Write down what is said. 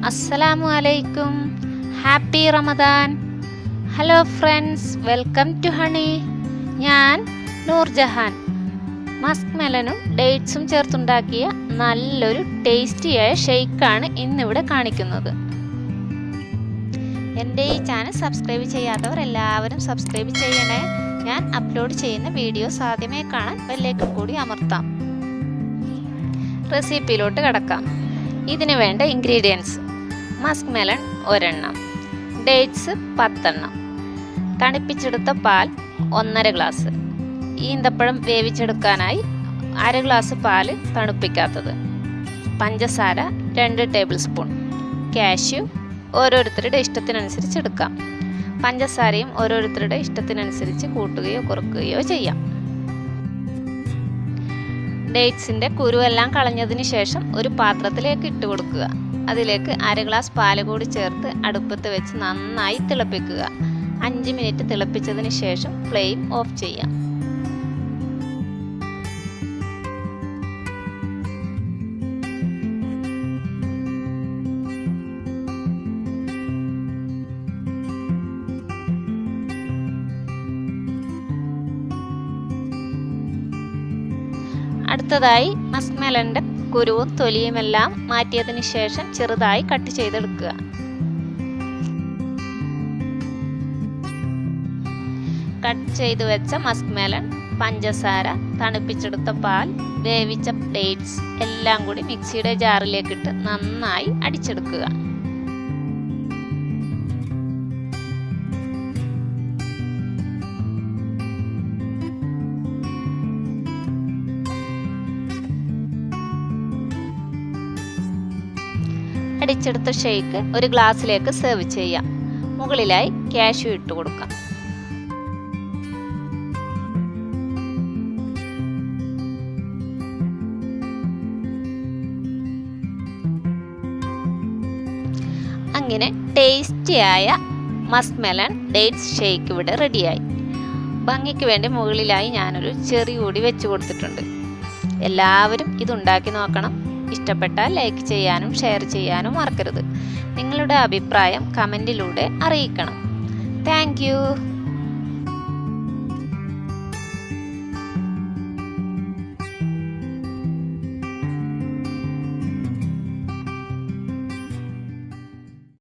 Assalamu alaikum. Happy Ramadan. Hello friends, welcome to Honey. ഞാൻ നൂർജഹാൻ. മസ്ക്മെലനും ഡേറ്റ്സും ചേർത്തുണ്ടാക്കിയ നല്ലൊരു ടേസ്റ്റിയായ ഷെയ്ക്കാണ് ഇന്നിവിടെ കാണിക്കുന്നത്. എൻ്റെ ഈ ചാനൽ സബ്സ്ക്രൈബ് ചെയ്യാത്തവർ എല്ലാവരും സബ്സ്ക്രൈബ് ചെയ്യണേ. ഞാൻ അപ്ലോഡ് ചെയ്യുന്ന വീഡിയോസ് ആദ്യമേ കാണാൻ ബെല്ലൈക്കൺ കൂടി അമർത്താം. റെസിപ്പിയിലോട്ട് കിടക്കാം. ഇതിന് വേണ്ട ഇൻഗ്രീഡിയൻസ്: മസ്ക്മെലൺ 1 എണ്ണം, ഡേറ്റ്സ് 10 എണ്ണം, തണുപ്പിച്ചെടുത്ത പാൽ 1.5 ഗ്ലാസ്, ഈന്തപ്പഴം വേവിച്ചെടുക്കാനായി 1/2 ഗ്ലാസ് പാൽ തണുപ്പിക്കാത്തത്, പഞ്ചസാര 2 ടേബിൾ സ്പൂൺ, കാഷ്യൂ ഓരോരുത്തരുടെ ഇഷ്ടത്തിനനുസരിച്ച് എടുക്കാം. പഞ്ചസാരയും ഓരോരുത്തരുടെ ഇഷ്ടത്തിനനുസരിച്ച് കൂട്ടുകയോ കുറയ്ക്കുകയോ ചെയ്യാം. ഡേറ്റ്സിൻ്റെ കുരുവെല്ലാം കളഞ്ഞതിന് ശേഷം ഒരു പാത്രത്തിലേക്ക് ഇട്ട് കൊടുക്കുക. അതിലേക്ക് 1/2 ഗ്ലാസ് പാല് കൂടി ചേർത്ത് അടുപ്പത്ത് വെച്ച് നന്നായി തിളപ്പിക്കുക. 5 മിനിറ്റ് തിളപ്പിച്ചതിന് ശേഷം ഫ്ലെയിം ഓഫ് ചെയ്യാം. അടുത്തതായി മസ്ക്മെലൻ്റെ കുരുവും തൊലിയുമെല്ലാം മാറ്റിയതിന് ശേഷം ചെറുതായി കട്ട് ചെയ്തെടുക്കുക. കട്ട് ചെയ്ത് വെച്ച മസ്ക്മെലൺ, പഞ്ചസാര, തണുപ്പിച്ചെടുത്ത പാൽ, വേവിച്ച ഡേറ്റ്സ് എല്ലാം കൂടി മിക്സിയുടെ ജാറിലേക്കിട്ട് നന്നായി അടിച്ചെടുക്കുക. അടിച്ചെടുത്ത ഷേക്ക് ഒരു ഗ്ലാസ്സിലേക്ക് സെർവ് ചെയ്യാം. മുകളിലായി കാഷ്യൂ ഇട്ട് കൊടുക്കാം. അങ്ങനെ ടേസ്റ്റിയായ മസ്ക്മെലൺ ഡേറ്റ്സ് ഷേക്ക് ഇവിടെ റെഡിയായി. ഭംഗിക്ക് വേണ്ടി മുകളിലായി ഞാനൊരു ചെറി കൂടി വെച്ച് കൊടുത്തിട്ടുണ്ട്. എല്ലാവരും ഇതുണ്ടാക്കി നോക്കണം. ഇഷ്ടപ്പെട്ടാൽ ലൈക്ക് ചെയ്യാനും ഷെയർ ചെയ്യാനും മറക്കരുത്. നിങ്ങളുടെ അഭിപ്രായം കമൻറ്റിലൂടെ അറിയിക്കണം. Thank you.